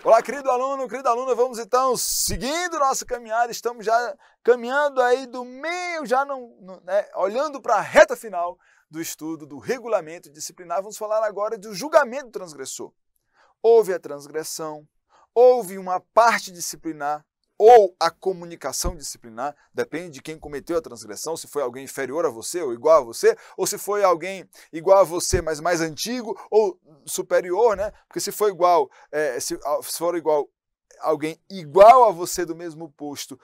Olá, querido aluno, querida aluna, vamos então seguindo nossa caminhada, estamos já caminhando aí do meio, já olhando para a reta final do estudo do regulamento disciplinar. Vamos falar agora do julgamento do transgressor. Houve a transgressão, houve uma parte disciplinar ou a comunicação disciplinar, depende de quem cometeu a transgressão, se foi alguém inferior a você ou igual a você, ou se foi alguém igual a você, mas mais antigo ou superior, né? Porque se for igual, se for igual alguém igual a você do mesmo posto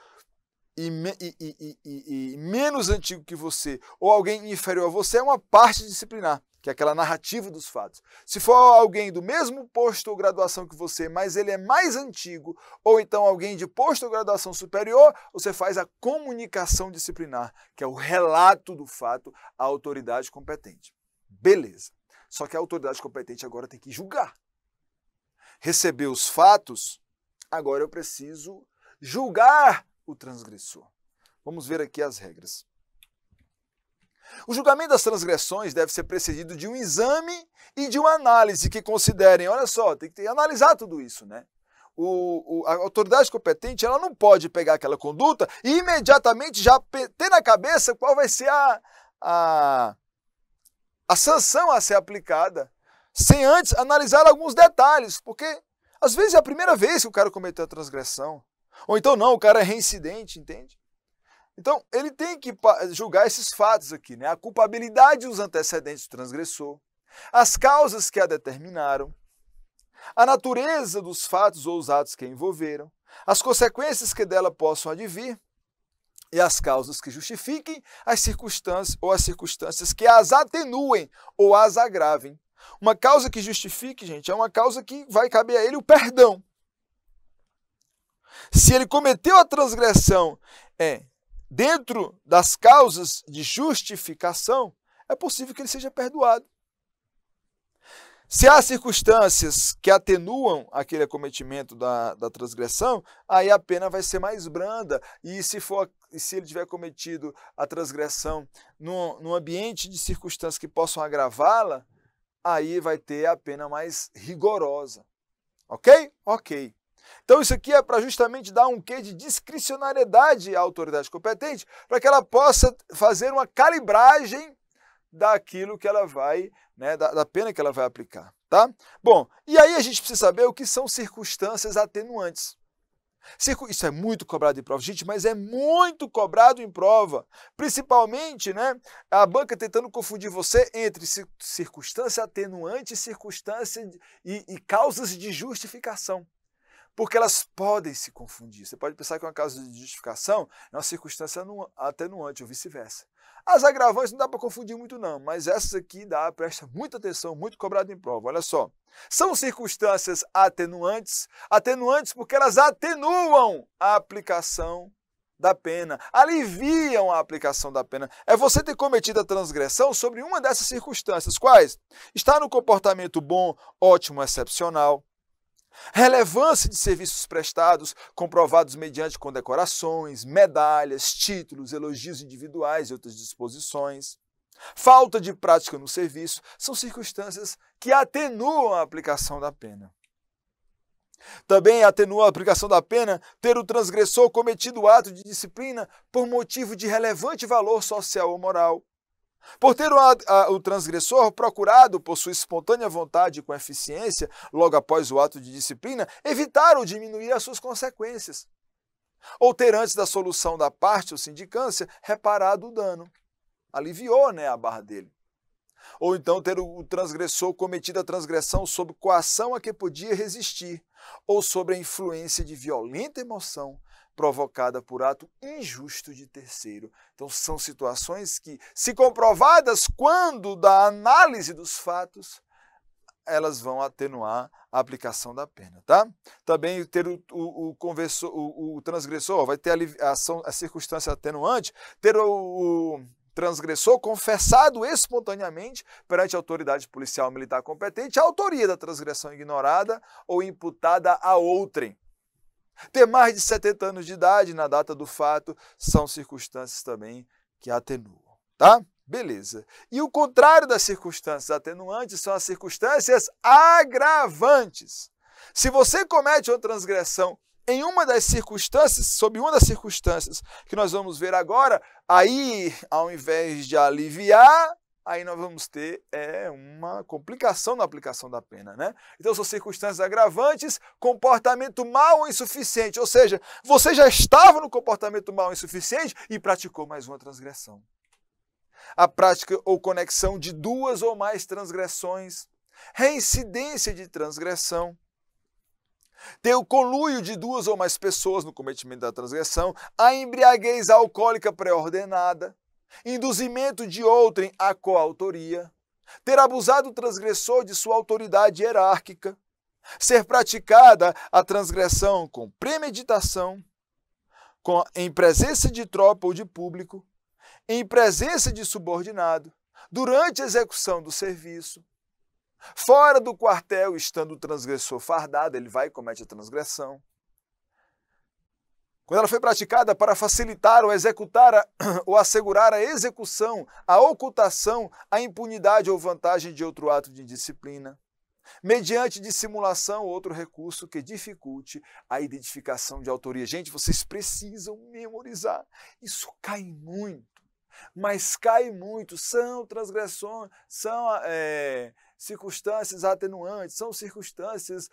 e menos antigo que você, ou alguém inferior a você, é uma parte disciplinar, que é aquela narrativa dos fatos. Se for alguém do mesmo posto ou graduação que você, mas ele é mais antigo, ou então alguém de posto ou graduação superior, você faz a comunicação disciplinar, que é o relato do fato à autoridade competente. Beleza. Só que a autoridade competente agora tem que julgar. Recebeu os fatos, agora eu preciso julgar o transgressor. Vamos ver aqui as regras. O julgamento das transgressões deve ser precedido de um exame e de uma análise que considerem, olha só, tem que analisar tudo isso, né? A autoridade competente, ela não pode pegar aquela conduta e imediatamente já ter na cabeça qual vai ser a sanção a ser aplicada, sem antes analisar alguns detalhes, porque às vezes é a primeira vez que o cara cometeu a transgressão, ou então não, o cara é reincidente, entende? Então, ele tem que julgar esses fatos aqui, né? A culpabilidade dos antecedentes do transgressor, as causas que a determinaram, a natureza dos fatos ou os atos que a envolveram, as consequências que dela possam advir e as causas que justifiquem as circunstâncias ou as circunstâncias que as atenuem ou as agravem. Uma causa que justifique, gente, é uma causa que vai caber a ele o perdão. Se ele cometeu a transgressão dentro das causas de justificação, é possível que ele seja perdoado. Se há circunstâncias que atenuam aquele acometimento da transgressão, aí a pena vai ser mais branda. E se ele tiver cometido a transgressão num ambiente de circunstâncias que possam agravá-la, aí vai ter a pena mais rigorosa. Ok? Ok. Então isso aqui é para justamente dar um quê de discricionariedade à autoridade competente, para que ela possa fazer uma calibragem daquilo que ela vai, né, da pena que ela vai aplicar, tá? Bom, e aí a gente precisa saber o que são circunstâncias atenuantes. Isso é muito cobrado em prova, gente, mas é muito cobrado em prova, principalmente, né, a banca tentando confundir você entre circunstância atenuante e causas de justificação. Porque elas podem se confundir. Você pode pensar que uma causa de justificação é uma circunstância atenuante ou vice-versa. As agravantes não dá para confundir muito não, mas essas aqui presta muita atenção, muito cobrado em prova. Olha só, são circunstâncias atenuantes porque elas atenuam a aplicação da pena, aliviam a aplicação da pena. É você ter cometido a transgressão sobre uma dessas circunstâncias. Quais? Está no comportamento bom, ótimo, excepcional. Relevância de serviços prestados, comprovados mediante condecorações, medalhas, títulos, elogios individuais e outras disposições. Falta de prática no serviço são circunstâncias que atenuam a aplicação da pena. Também atenua a aplicação da pena ter o transgressor cometido o ato de disciplina por motivo de relevante valor social ou moral. Por ter o transgressor procurado, por sua espontânea vontade e com eficiência, logo após o ato de disciplina, evitar ou diminuir as suas consequências. Ou ter, antes da solução da parte ou sindicância, reparado o dano. Aliviou, né, a barra dele. Ou então ter o transgressor cometido a transgressão sob coação a que podia resistir, ou sob a influência de violenta emoção, provocada por ato injusto de terceiro. Então são situações que, se comprovadas quando da análise dos fatos, elas vão atenuar a aplicação da pena, tá? Também ter o transgressor, vai ter a circunstância atenuante, ter o transgressor confessado espontaneamente perante a autoridade policial militar competente a autoria da transgressão ignorada ou imputada a outrem. Ter mais de 70 anos de idade na data do fato são circunstâncias também que atenuam, tá? Beleza. E o contrário das circunstâncias atenuantes são as circunstâncias agravantes. Se você comete uma transgressão em uma das circunstâncias, sob uma das circunstâncias que nós vamos ver agora, aí, ao invés de aliviar, aí nós vamos ter uma complicação na aplicação da pena, né? Então, são circunstâncias agravantes, comportamento mau ou insuficiente, ou seja, você já estava no comportamento mau ou insuficiente e praticou mais uma transgressão. A prática ou conexão de duas ou mais transgressões, reincidência de transgressão, ter o conluio de duas ou mais pessoas no cometimento da transgressão, a embriaguez alcoólica pré-ordenada, induzimento de outrem à coautoria, ter abusado o transgressor de sua autoridade hierárquica, ser praticada a transgressão com premeditação, em presença de tropa ou de público, em presença de subordinado, durante a execução do serviço, fora do quartel, estando o transgressor fardado, ele vai e comete a transgressão. Quando ela foi praticada para facilitar ou executar ou assegurar a execução, a ocultação, a impunidade ou vantagem de outro ato de indisciplina, mediante dissimulação ou outro recurso que dificulte a identificação de autoria. Gente, vocês precisam memorizar. Isso cai muito, mas cai muito. São transgressões, são circunstâncias atenuantes, são circunstâncias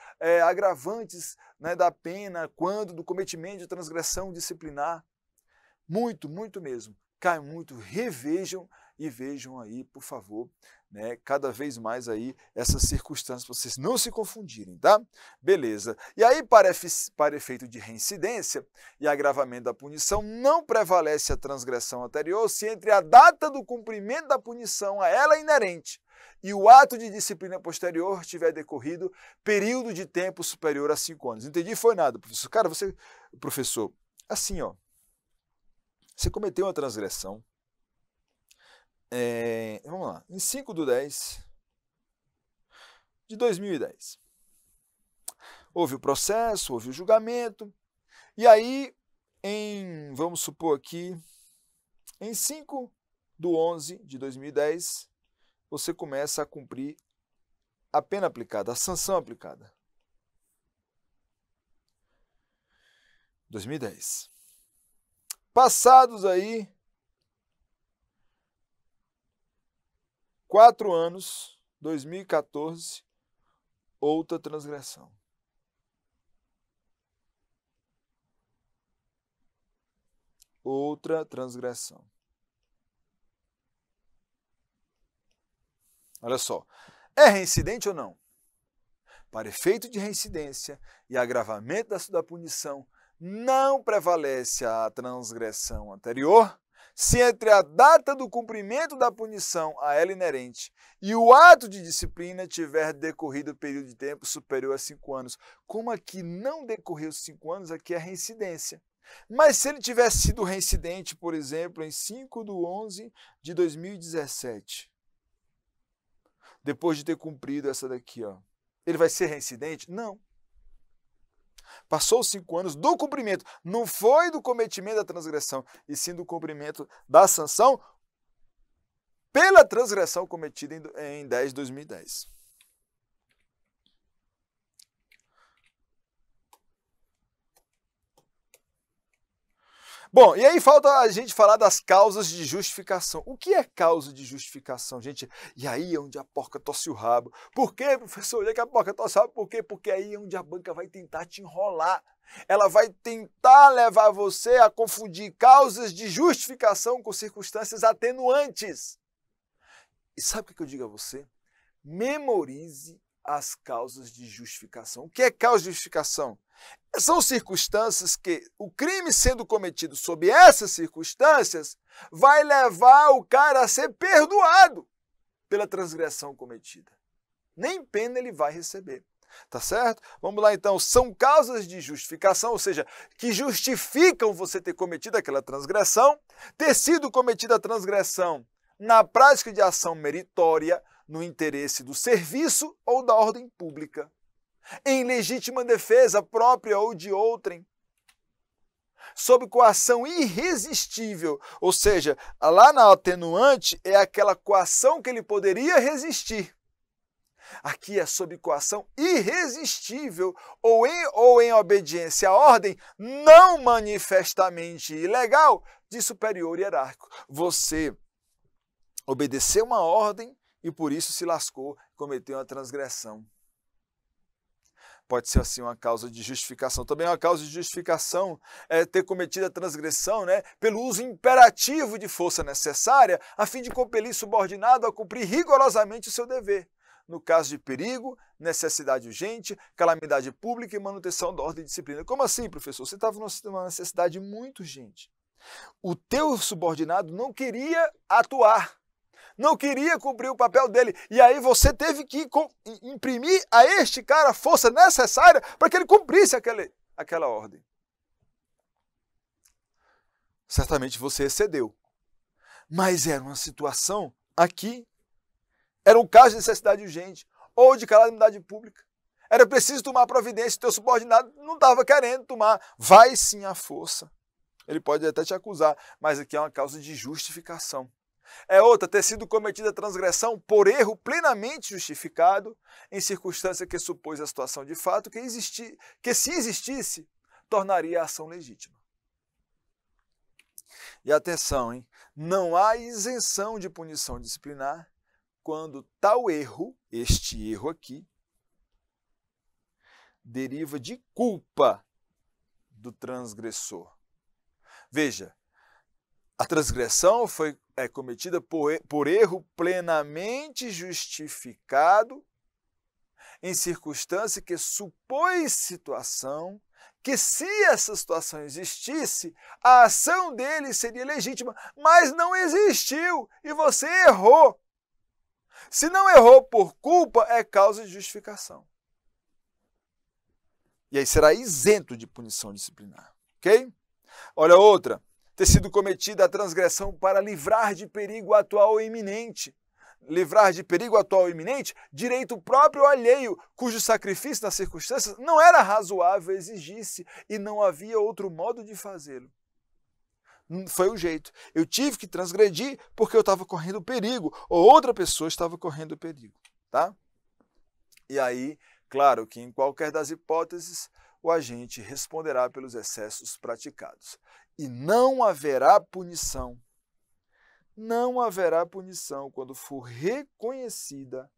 agravantes, né, da pena quando do cometimento de transgressão disciplinar. Muito, muito mesmo. Cai muito. Revejam e vejam aí, por favor, né, cada vez mais aí essas circunstâncias, para vocês não se confundirem, tá? Beleza. E aí, para efeito de reincidência e agravamento da punição, não prevalece a transgressão anterior se entre a data do cumprimento da punição a ela inerente e o ato de disciplina posterior tiver decorrido período de tempo superior a 5 anos. Entendi? Foi nada, professor. Cara, professor, assim, ó, você cometeu uma transgressão, vamos lá, em 5/10/2010. Houve o processo, houve o julgamento, e aí, vamos supor aqui, em 5/11/2010, você começa a cumprir a pena aplicada, a sanção aplicada. 2010. Passados aí 4 anos, 2014, outra transgressão. Outra transgressão. Olha só, é reincidente ou não? Para efeito de reincidência e agravamento da punição, não prevalece a transgressão anterior, se entre a data do cumprimento da punição a ela inerente e o ato de disciplina tiver decorrido período de tempo superior a 5 anos. Como aqui não decorreu 5 anos, aqui é reincidência. Mas se ele tivesse sido reincidente, por exemplo, em 5/11/2017, depois de ter cumprido essa daqui, ó, ele vai ser reincidente? Não. Passou os 5 anos do cumprimento, não foi do cometimento da transgressão, e sim do cumprimento da sanção pela transgressão cometida em 10/2010. Bom, e aí falta a gente falar das causas de justificação. O que é causa de justificação, gente? E aí é onde a porca torce o rabo. Por quê, professor? Onde é que a porca torce o rabo? Por quê? Porque aí é onde a banca vai tentar te enrolar. Ela vai tentar levar você a confundir causas de justificação com circunstâncias atenuantes. E sabe o que eu digo a você? Memorize as causas de justificação. O que é causa de justificação? São circunstâncias que o crime sendo cometido sob essas circunstâncias vai levar o cara a ser perdoado pela transgressão cometida. Nem pena ele vai receber. Tá certo? Vamos lá então. São causas de justificação, ou seja, que justificam você ter cometido aquela transgressão, ter sido cometida a transgressão na prática de ação meritória, no interesse do serviço ou da ordem pública, em legítima defesa própria ou de outrem, sob coação irresistível, ou seja, lá na atenuante é aquela coação que ele poderia resistir, Aqui é sob coação irresistível ou em obediência à ordem não manifestamente ilegal de superior hierárquico. Você obedeceu uma ordem e por isso se lascou, cometeu uma transgressão. Pode ser assim uma causa de justificação. Também uma causa de justificação é ter cometido a transgressão, pelo uso imperativo de força necessária a fim de compelir subordinado a cumprir rigorosamente o seu dever. No caso de perigo, necessidade urgente, calamidade pública e manutenção da ordem e disciplina. Como assim, professor? Você estava numa necessidade muito urgente. O teu subordinado não queria atuar, não queria cumprir o papel dele. E aí você teve que imprimir a este cara a força necessária para que ele cumprisse aquela ordem. Certamente você excedeu. Mas era uma situação aqui. Era um caso de necessidade urgente ou de calamidade pública. Era preciso tomar providência. O teu subordinado não estava querendo tomar. Vai sim à força. Ele pode até te acusar, mas aqui é uma causa de justificação. É outra, ter sido cometida a transgressão por erro plenamente justificado, em circunstância que supôs a situação de fato, que se existisse, tornaria a ação legítima. E atenção, não há isenção de punição disciplinar quando tal erro, este erro aqui, deriva de culpa do transgressor. Veja, a transgressão é cometida por erro plenamente justificado em circunstância que supôs situação que, se essa situação existisse, a ação dele seria legítima, mas não existiu e você errou. Se não errou por culpa, é causa de justificação. E aí será isento de punição disciplinar, ok? Olha outra. Ter sido cometida a transgressão para livrar de perigo atual ou iminente. Livrar de perigo atual ou iminente, direito próprio ou alheio, cujo sacrifício nas circunstâncias não era razoável exigisse e não havia outro modo de fazê-lo. Foi o jeito. Eu tive que transgredir porque eu estava correndo perigo, ou outra pessoa estava correndo perigo. Tá? E aí, claro que em qualquer das hipóteses, o agente responderá pelos excessos praticados. E não haverá punição. Não haverá punição quando for reconhecida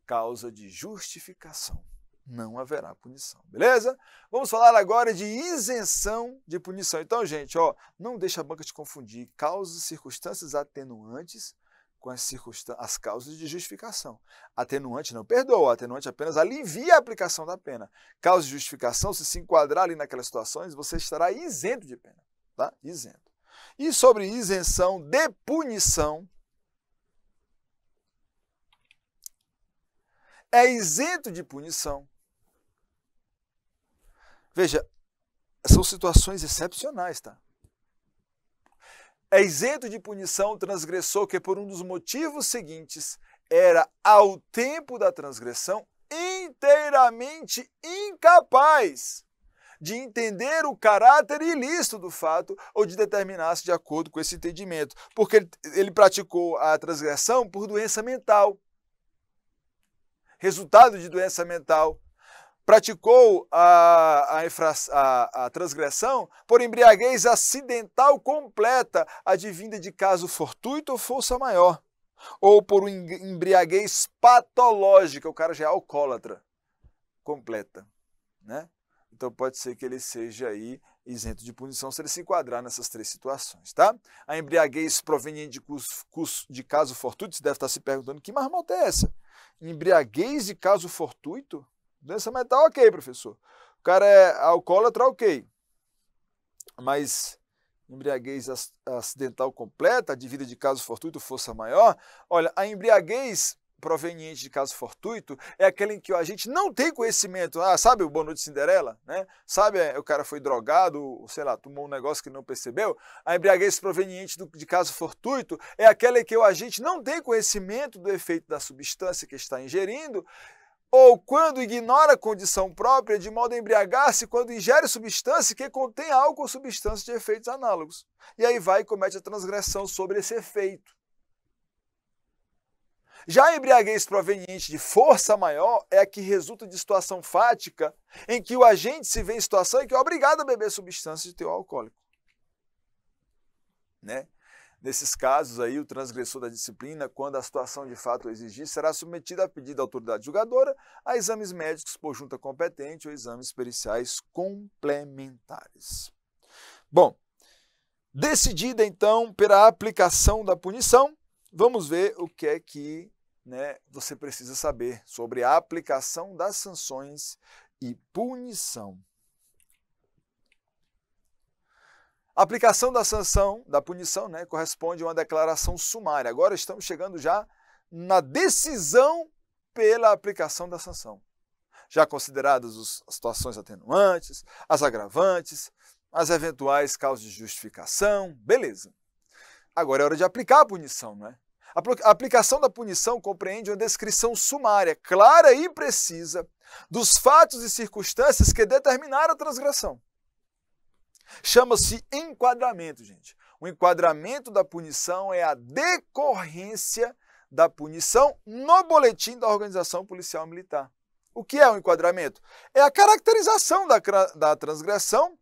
causa de justificação. Não haverá punição, beleza? Vamos falar agora de isenção de punição. Então, gente, não deixa a banca te confundir causas e circunstâncias atenuantes com as causas de justificação. Atenuante não perdoa, atenuante apenas alivia a aplicação da pena. Causa de justificação, se enquadrar ali naquelas situações, você estará isento de pena. Tá? Isento. E sobre isenção de punição, é isento de punição. Veja, são situações excepcionais, tá? É isento de punição o transgressor que, por um dos motivos seguintes, era, ao tempo da transgressão, inteiramente incapaz de entender o caráter ilícito do fato ou de determinar-se de acordo com esse entendimento, porque ele praticou a transgressão por doença mental. Resultado de doença mental. Praticou a transgressão por embriaguez acidental completa, advinda de caso fortuito ou força maior, ou por embriaguez patológica, o cara já é alcoólatra, completa, né? Então pode ser que ele seja aí isento de punição se ele se enquadrar nessas três situações, tá? A embriaguez proveniente de caso fortuito, você deve estar se perguntando, que marmota é essa? Embriaguez de caso fortuito? Doença mental, ok, professor. O cara é alcoólatra, ok. Mas embriaguez acidental completa, advinda de caso fortuito, força maior. Olha, a embriaguez proveniente de caso fortuito é aquele em que a gente não tem conhecimento. Sabe o Boa Noite Cinderela? Né? Sabe, o cara foi drogado, sei lá, tomou um negócio que não percebeu. A embriaguez proveniente de caso fortuito é aquela em que o agente não tem conhecimento do efeito da substância que está ingerindo, ou quando ignora a condição própria, de modo a embriagar-se quando ingere substância que contém álcool ou substância de efeitos análogos. E aí vai e comete a transgressão sobre esse efeito. Já a embriaguez proveniente de força maior é a que resulta de situação fática em que o agente se vê em situação em que é obrigado a beber substâncias de teor alcoólico. Né? Nesses casos aí, o transgressor da disciplina, quando a situação de fato o exigir, será submetido a pedido da autoridade julgadora a exames médicos por junta competente ou exames periciais complementares. Bom, decidida então pela aplicação da punição, vamos ver o que é que você precisa saber sobre a aplicação das sanções e punição. A aplicação da sanção, da punição, corresponde a uma declaração sumária. Agora estamos chegando já na decisão pela aplicação da sanção. Já consideradas as situações atenuantes, as agravantes, as eventuais causas de justificação, beleza. Agora é hora de aplicar a punição, não é? A aplicação da punição compreende uma descrição sumária, clara e precisa dos fatos e circunstâncias que determinaram a transgressão. Chama-se enquadramento, gente. O enquadramento da punição é a decorrência da punição no boletim da organização policial militar. O que é o enquadramento? É a caracterização da transgressão,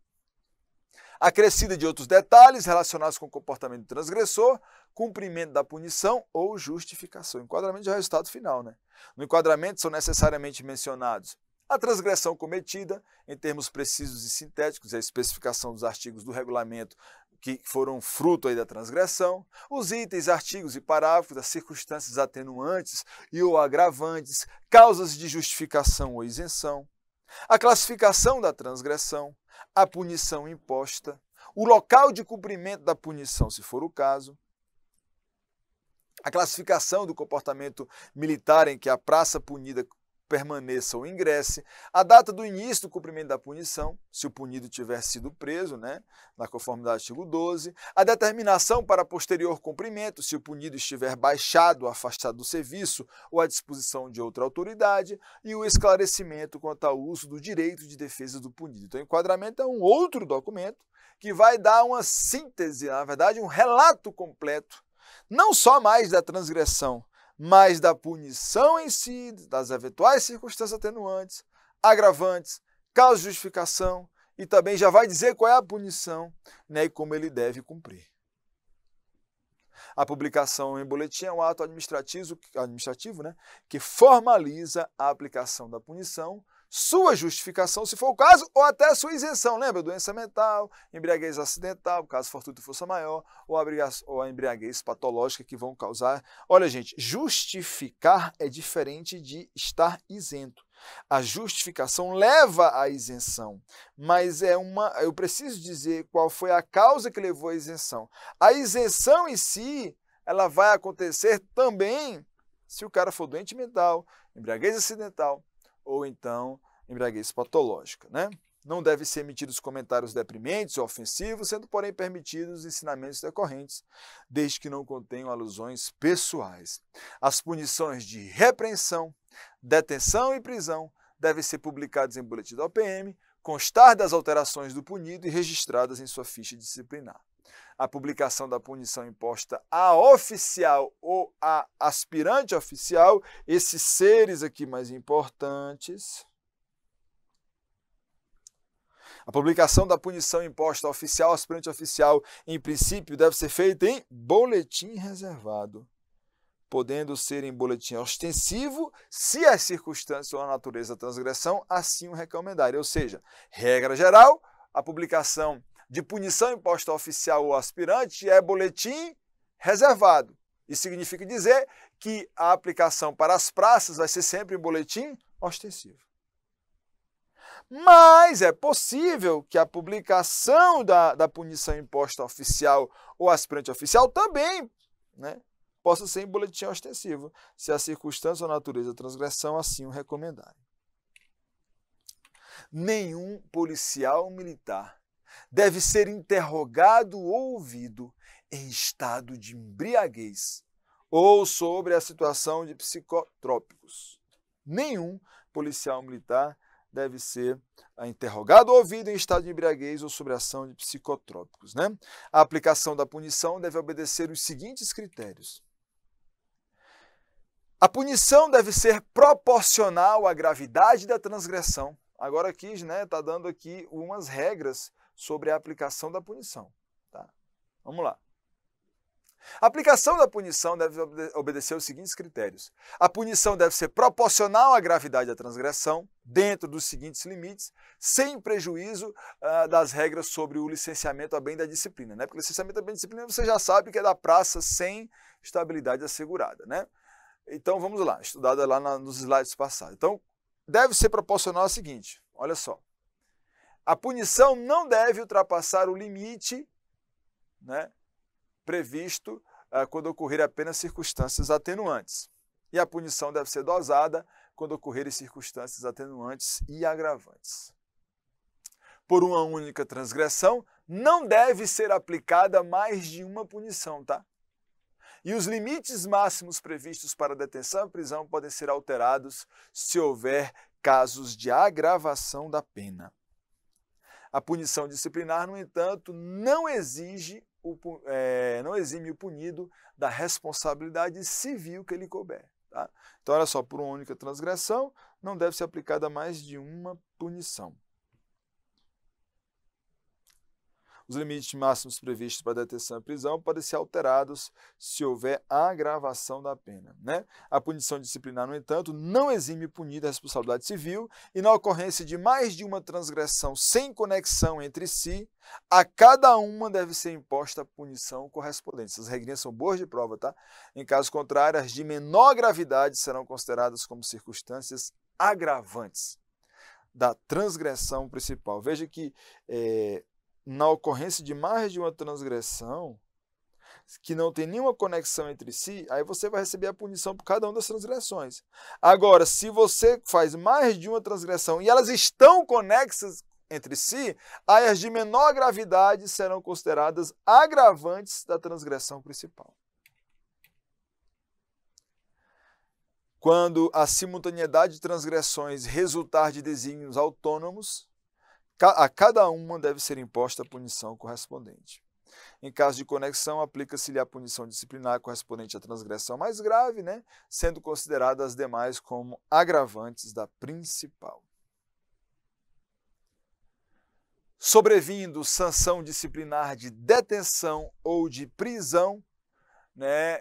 acrescida de outros detalhes relacionados com o comportamento do transgressor, cumprimento da punição ou justificação. Enquadramento de resultado final, né? No enquadramento são necessariamente mencionados a transgressão cometida, em termos precisos e sintéticos, a especificação dos artigos do regulamento que foram fruto aí da transgressão, os itens, artigos e parágrafos, as circunstâncias atenuantes e ou agravantes, causas de justificação ou isenção, a classificação da transgressão, a punição imposta, o local de cumprimento da punição, se for o caso, a classificação do comportamento militar em que a praça punida permaneça ou ingresse, a data do início do cumprimento da punição, se o punido tiver sido preso, na conformidade do artigo 12, a determinação para posterior cumprimento, se o punido estiver baixado ou afastado do serviço ou à disposição de outra autoridade, e o esclarecimento quanto ao uso do direito de defesa do punido. Então, o enquadramento é um outro documento que vai dar uma síntese, na verdade, um relato completo, não só mais da transgressão, mas da punição em si, das eventuais circunstâncias atenuantes, agravantes, causa de justificação, e também já vai dizer qual é a punição e como ele deve cumprir. A publicação em boletim é um ato administrativo que formaliza a aplicação da punição, sua justificação, se for o caso, ou até sua isenção. Lembra? Doença mental, embriaguez acidental, caso fortuito e força maior, ou a embriaguez patológica que vão causar. Olha, gente, justificar é diferente de estar isento. A justificação leva à isenção, mas eu preciso dizer qual foi a causa que levou à isenção. A isenção em si, ela vai acontecer também se o cara for doente mental, embriaguez acidental, ou então embriaguez patológica, Não deve ser emitidos comentários deprimentes ou ofensivos, sendo, porém, permitidos ensinamentos decorrentes, desde que não contenham alusões pessoais. As punições de repreensão, detenção e prisão devem ser publicadas em boletim da OPM, constar das alterações do punido e registradas em sua ficha disciplinar. A publicação da punição imposta a oficial ou a aspirante oficial, esses seres aqui mais importantes. A publicação da punição imposta a oficial, aspirante oficial, em princípio, deve ser feita em boletim reservado, podendo ser em boletim ostensivo, se as circunstâncias ou a natureza da transgressão assim o recomendarem. Ou seja, regra geral, a publicação de punição imposta ao oficial ou aspirante é boletim reservado. Isso significa dizer que a aplicação para as praças vai ser sempre em boletim ostensivo. Mas é possível que a publicação da punição imposta ao oficial ou aspirante oficial também possa ser em boletim ostensivo, se a circunstância ou a natureza da transgressão assim o recomendarem. Nenhum policial militar deve ser interrogado ou ouvido em estado de embriaguez ou sobre a situação de psicotrópicos. Nenhum policial militar deve ser interrogado ou ouvido em estado de embriaguez ou sobre a ação de psicotrópicos. A aplicação da punição deve obedecer os seguintes critérios. A punição deve ser proporcional à gravidade da transgressão. Agora aqui, né, está dando aqui umas regras sobre a aplicação da punição. Tá? Vamos lá. A aplicação da punição deve obedecer aos seguintes critérios. A punição deve ser proporcional à gravidade da transgressão, dentro dos seguintes limites, sem prejuízo das regras sobre o licenciamento a bem da disciplina. Né? Porque o licenciamento a bem da disciplina você já sabe que é da praça sem estabilidade assegurada. Né? Então vamos lá, estudada lá nos slides passados. Então deve ser proporcional ao seguinte, olha só. A punição não deve ultrapassar o limite, né, previsto quando ocorrer apenas circunstâncias atenuantes. E a punição deve ser dosada quando ocorrerem circunstâncias atenuantes e agravantes. Por uma única transgressão, não deve ser aplicada mais de uma punição, tá? E os limites máximos previstos para detenção e prisão podem ser alterados se houver casos de agravação da pena. A punição disciplinar, no entanto, não exime o punido da responsabilidade civil que lhe couber. Tá? Então, olha só, por uma única transgressão, não deve ser aplicada mais de uma punição. Os limites máximos previstos para detenção e prisão podem ser alterados se houver agravação da pena. Né? A punição disciplinar, no entanto, não exime o punido da responsabilidade civil e, na ocorrência de mais de uma transgressão sem conexão entre si, a cada uma deve ser imposta a punição correspondente. Essas regrinhas são boas de prova, tá? Em caso contrário, as de menor gravidade serão consideradas como circunstâncias agravantes da transgressão principal. Veja que na ocorrência de mais de uma transgressão, que não tem nenhuma conexão entre si, aí você vai receber a punição por cada uma das transgressões. Agora, se você faz mais de uma transgressão e elas estão conexas entre si, aí as de menor gravidade serão consideradas agravantes da transgressão principal. Quando a simultaneidade de transgressões resultar de desígnios autônomos, a cada uma deve ser imposta a punição correspondente. Em caso de conexão, aplica-se-lhe a punição disciplinar correspondente à transgressão mais grave, né, sendo consideradas as demais como agravantes da principal. Sobrevindo sanção disciplinar de detenção ou de prisão, né,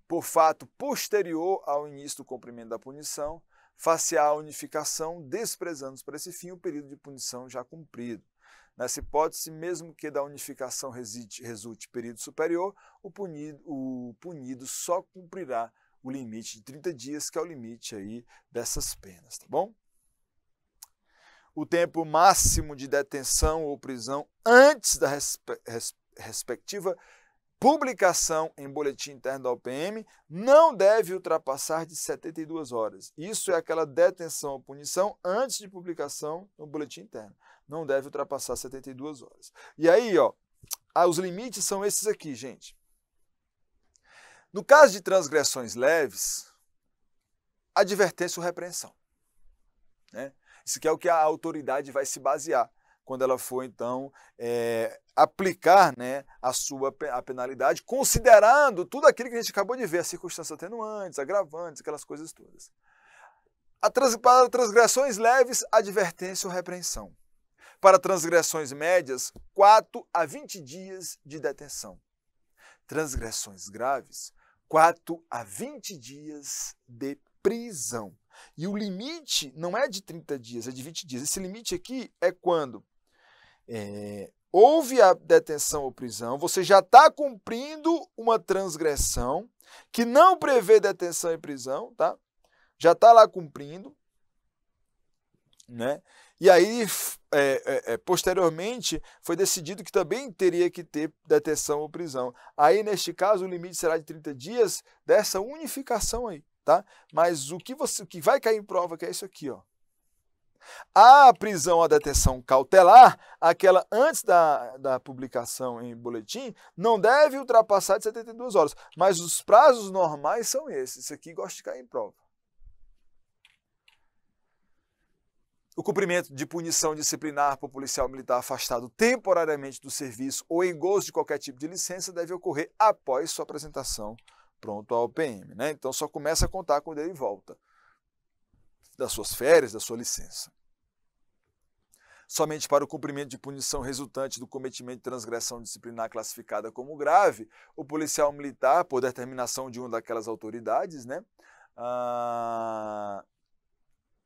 por fato posterior ao início do cumprimento da punição, face à unificação, desprezando para esse fim o período de punição já cumprido. Nessa hipótese, mesmo que da unificação resulte período superior, o punido só cumprirá o limite de 30 dias, que é o limite aí dessas penas, tá bom? O tempo máximo de detenção ou prisão antes da respectiva publicação em boletim interno da OPM não deve ultrapassar de 72 horas. Isso é aquela detenção ou punição antes de publicação no boletim interno. Não deve ultrapassar 72 horas. E aí, ó, os limites são esses aqui, gente. No caso de transgressões leves, advertência ou repreensão. Né? Isso que é o que a autoridade vai se basear quando ela for, então, aplicar, né, a penalidade, considerando tudo aquilo que a gente acabou de ver, as circunstâncias atenuantes, agravantes, aquelas coisas todas. Para transgressões leves, advertência ou repreensão. Para transgressões médias, 4 a 20 dias de detenção. Transgressões graves, 4 a 20 dias de prisão. E o limite não é de 30 dias, é de 20 dias. Esse limite aqui é quando houve a detenção ou prisão, você já está cumprindo uma transgressão que não prevê detenção e prisão, tá? Já está lá cumprindo, né? E aí, posteriormente, foi decidido que também teria que ter detenção ou prisão. Aí, neste caso, o limite será de 30 dias dessa unificação aí, tá? Mas o que vai cair em prova que é isso aqui, ó. A prisão, a detenção cautelar, aquela antes da publicação em boletim, não deve ultrapassar de 72 horas. Mas os prazos normais são esses. Isso aqui gosta de cair em prova. O cumprimento de punição disciplinar por policial militar afastado temporariamente do serviço ou em gozo de qualquer tipo de licença deve ocorrer após sua apresentação pronto a OPM, né? Então só começa a contar quando ele volta das suas férias, da sua licença. Somente para o cumprimento de punição resultante do cometimento de transgressão disciplinar classificada como grave, o policial militar, por determinação de uma daquelas autoridades, né,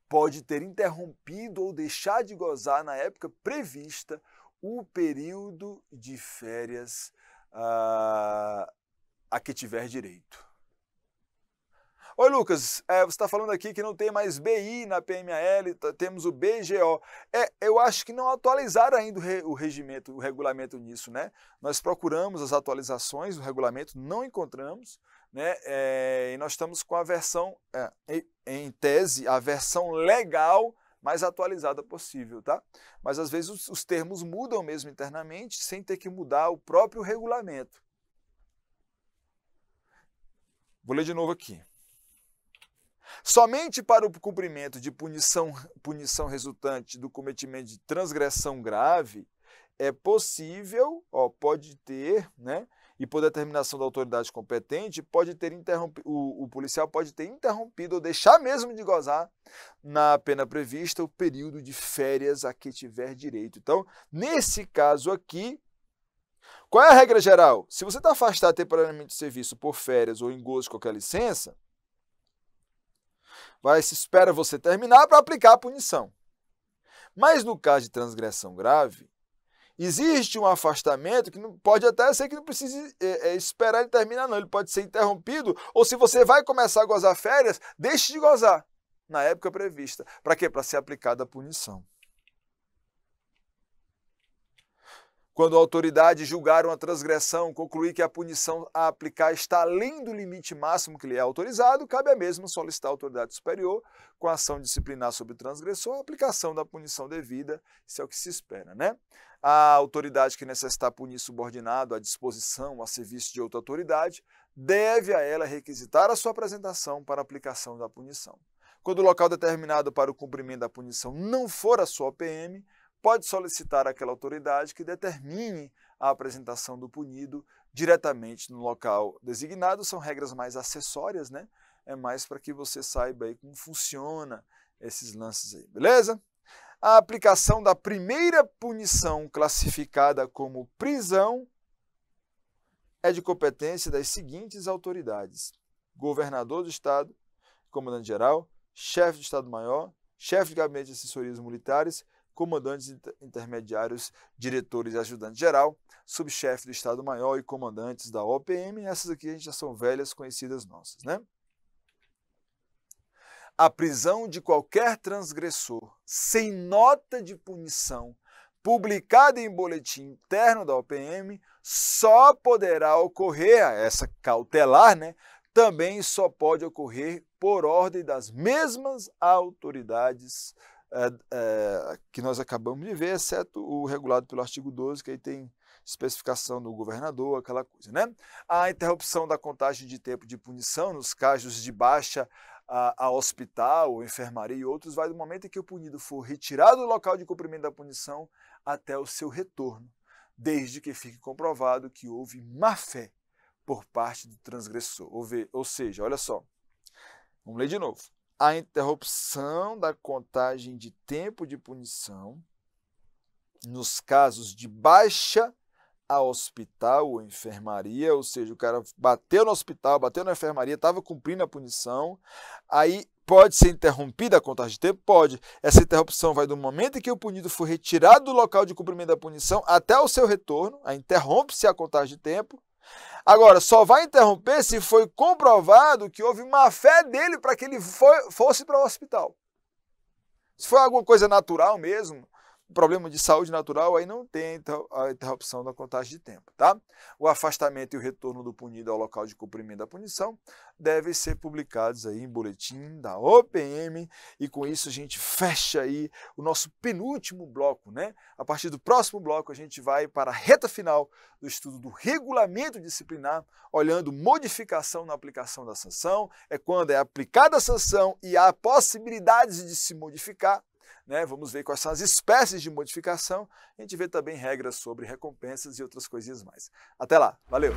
pode ter interrompido ou deixar de gozar na época prevista o período de férias a que tiver direito. Oi, Lucas, você está falando aqui que não tem mais BI na PMAL, temos o BGO. Eu acho que não atualizaram ainda o regimento, o regulamento nisso, né? Nós procuramos as atualizações do regulamento, não encontramos, né? E nós estamos com a versão, em tese, a versão legal mais atualizada possível, tá? Mas às vezes os termos mudam mesmo internamente, sem ter que mudar o próprio regulamento. Vou ler de novo aqui. Somente para o cumprimento de punição resultante do cometimento de transgressão grave é possível, pode ter, né, e por determinação da autoridade competente, pode ter o policial pode ter interrompido ou deixar mesmo de gozar na pena prevista o período de férias a que tiver direito. Então, nesse caso aqui, qual é a regra geral? Se você está afastado temporariamente do serviço por férias ou em gozo de qualquer licença, se espera você terminar para aplicar a punição. Mas no caso de transgressão grave, existe um afastamento que pode até ser que não precise esperar ele terminar, não. Ele pode ser interrompido, ou se você vai começar a gozar férias, deixe de gozar na época prevista. Para quê? Para ser aplicada a punição. Quando a autoridade julgar uma transgressão, concluir que a punição a aplicar está além do limite máximo que lhe é autorizado, cabe a mesma solicitar à autoridade superior, com a ação disciplinar sobre o transgressor, a aplicação da punição devida. Isso é o que se espera, né? A autoridade que necessitar punir subordinado à disposição, a serviço de outra autoridade, deve a ela requisitar a sua apresentação para a aplicação da punição. Quando o local determinado para o cumprimento da punição não for a sua OPM, pode solicitar àquela autoridade que determine a apresentação do punido diretamente no local designado. São regras mais acessórias, né? É mais para que você saiba aí como funciona esses lances aí, beleza? A aplicação da primeira punição classificada como prisão é de competência das seguintes autoridades: governador do Estado, comandante-geral, chefe do Estado-Maior, chefe de gabinete de assessorias militares, comandantes intermediários, diretores e ajudante-geral, subchefe do Estado-Maior e comandantes da OPM. Essas aqui já são velhas conhecidas nossas, né? A prisão de qualquer transgressor sem nota de punição publicada em boletim interno da OPM só poderá ocorrer, essa cautelar, né? Também só pode ocorrer por ordem das mesmas autoridades que nós acabamos de ver, exceto o regulado pelo artigo 12, que aí tem especificação do governador, aquela coisa, né? A interrupção da contagem de tempo de punição, nos casos de baixa a hospital, enfermaria e outros, vai do momento em que o punido for retirado do local de cumprimento da punição até o seu retorno, desde que fique comprovado que houve má-fé por parte do transgressor. Ou seja, olha só, vamos ler de novo. A interrupção da contagem de tempo de punição nos casos de baixa a hospital ou enfermaria, ou seja, o cara bateu no hospital, bateu na enfermaria, estava cumprindo a punição, aí pode ser interrompida a contagem de tempo? Pode. Essa interrupção vai do momento em que o punido for retirado do local de cumprimento da punição até o seu retorno, aí interrompe-se a contagem de tempo. Agora, só vai interromper se foi comprovado que houve má-fé dele para que ele fosse para o hospital. Se for alguma coisa natural mesmo, um problema de saúde natural, aí não tem a interrupção da contagem de tempo, tá? O afastamento e o retorno do punido ao local de cumprimento da punição devem ser publicados aí em boletim da OPM, e com isso a gente fecha aí o nosso penúltimo bloco, né? A partir do próximo bloco a gente vai para a reta final do estudo do regulamento disciplinar, olhando modificação na aplicação da sanção, é quando é aplicada a sanção e há possibilidades de se modificar, né? Vamos ver quais são as espécies de modificação. A gente vê também regras sobre recompensas e outras coisinhas mais. Até lá, valeu!